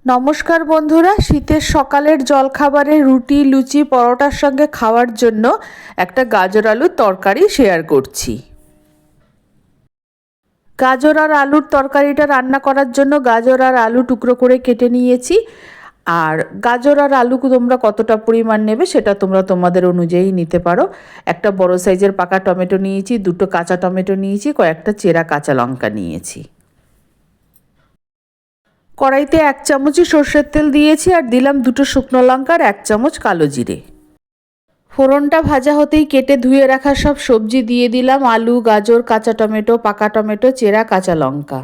নমস্কার বন্ধুরা, শীতের সকালের জলখাবারে রুটি, লুচি, পরোটার সঙ্গে খাওয়ার জন্য একটা গাজর আলুর তরকারি শেয়ার করছি। গাজর আর আলুর তরকারিটা রান্না করার জন্য গাজর আর আলু টুকরো করে কেটে নিয়েছি। আর গাজর আর আলু তোমরা কতটা পরিমাণ নেবে সেটা তোমরা তোমাদের অনুযায়ী নিতে পারো। একটা বড় সাইজের পাকা টমেটো নিয়েছি, দুটো কাঁচা টমেটো নিয়েছি, কয়েকটা চেরা কাঁচা লঙ্কা নিয়েছি। কড়াইতে 1 চামচই সর্ষের তেল দিয়েছি আর দিলাম 2টো শুকনো লঙ্কা আর 1 চামচ কালো জিরে। ফোড়নটা ভাজা হতেই কেটে ধুয়ে রাখা সব সবজি দিয়ে দিলাম, আলু, গাজর, কাঁচা টমেটো, পাকা টমেটো, চেরা কাঁচা লঙ্কা।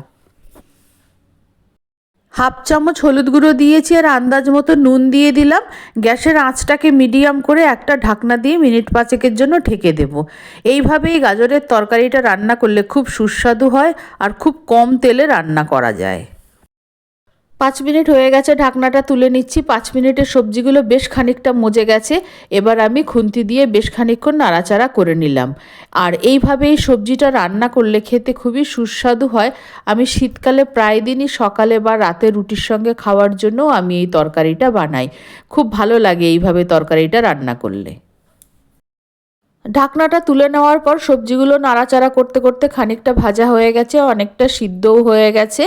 1/2 চামচ হলুদ গুঁড়ো দিয়েছি আর আন্দাজ মতো নুন দিয়ে দিলাম। গ্যাসের আঁচটাকে মিডিয়াম করে একটা ঢাকনা দিয়ে মিনিট 5 জন্য ঢেকে দেব। এইভাবেই গাজরের তরকারিটা রান্না করলে খুব সুস্বাদু হয় আর খুব কম তেলে রান্না করা যায়। 5 মিনিট হয়ে গেছে, ঢাকনাটা তুলে নিচ্ছি। 5 মিনিটের সবজিগুলো বেশ খানিকটা মজে গেছে। এবার আমি খুন্তি দিয়ে বেশ খানিকক্ষণ নাড়াচাড়া করে নিলাম। আর এইভাবে এই সবজিটা রান্না করলে খেতে খুবই সুস্বাদু হয়। আমি শীতকালে প্রায় দিনই সকালে বা রাতে রুটির সঙ্গে খাওয়ার জন্য আমি এই তরকারিটা বানাই। খুব ভালো লাগে এইভাবে তরকারিটা রান্না করলে। ঢাকনাটা তুলে নেওয়ার পর সবজিগুলো নাড়াচাড়া করতে করতে খানিকটা ভাজা হয়ে গেছে, অনেকটা সিদ্ধও হয়ে গেছে।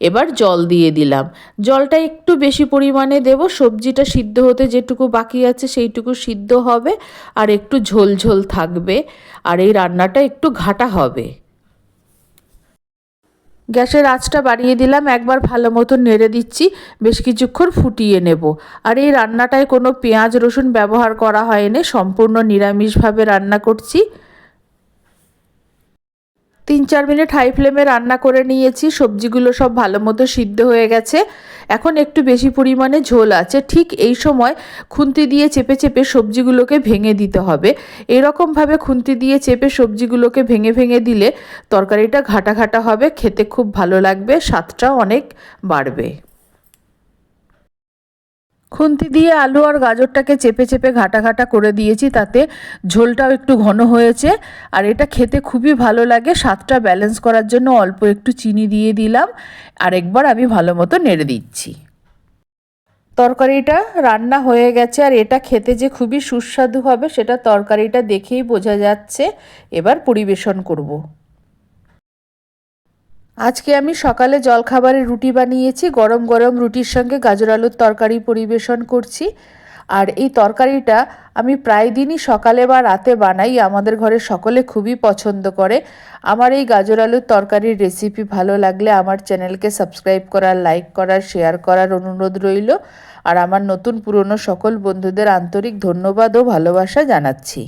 এবার জল দিয়ে দিলাম। জলটা একটু বেশি পরিমাণে দেব, সবজিটা সিদ্ধ হতে যেটুকু বাকি আছে সেইটুকু সিদ্ধ হবে আর একটু ঝোল ঝোল থাকবে। আর এই রান্নাটা একটু ঘাটা হবে। গ্যাসের আঁচটা বাড়িয়ে দিলাম, একবার ভালো মতো নেড়ে দিচ্ছি, বেশ কিছুক্ষণ ফুটিয়ে নেব। আর এই রান্নাটায় কোনো পেঁয়াজ রসুন ব্যবহার করা হয়নি, সম্পূর্ণ নিরামিষভাবে রান্না করছি। 3-4 মিনিট হাই ফ্লেমে রান্না করে নিয়েছি। সবজিগুলো সব ভালো মতো সিদ্ধ হয়ে গেছে। এখন একটু বেশি পরিমাণে ঝোল আছে। ঠিক এই সময় খুন্তি দিয়ে চেপে চেপে সবজিগুলোকে ভেঙে দিতে হবে। এরকমভাবে খুন্তি দিয়ে চেপে সবজিগুলোকে ভেঙে ভেঙে দিলে তরকারিটা ঘাটা ঘাটা হবে, খেতে খুব ভালো লাগবে, স্বাদটাও অনেক বাড়বে। খুন্তি দিয়ে আলু আর গাজরটাকে চেপে চেপে ঘাটা ঘাটা করে দিয়েছি, তাতে ঝোলটাও একটু ঘন হয়েছে। আর এটা খেতে খুবই ভালো লাগে। স্বাদটা ব্যালেন্স করার জন্য অল্প একটু চিনি দিয়ে দিলাম। আর একবার আমি ভালো মতো নেড়ে দিচ্ছি। তরকারিটা রান্না হয়ে গেছে আর এটা খেতে যে খুবই সুস্বাদু হবে সেটা তরকারিটা দেখেই বোঝা যাচ্ছে। এবার পরিবেশন করব। আজকে আমি সকালে জলখাবারে রুটি বানিয়েছি। গরম গরম রুটির সঙ্গে গাজর আলুর তরকারি পরিবেশন করছি। আর এই তরকারিটা আমি প্রায় দিনই সকালে বা রাতে বানাই, আমাদের ঘরে সকলে খুবই পছন্দ করে। আমার এই গাজর আলুর তরকারির রেসিপি ভালো লাগলে আমার চ্যানেলকে সাবস্ক্রাইব করার, লাইক করার, শেয়ার করার অনুরোধ রইল। আর আমার নতুন পুরনো সকল বন্ধুদের আন্তরিক ধন্যবাদ ও ভালোবাসা জানাচ্ছি।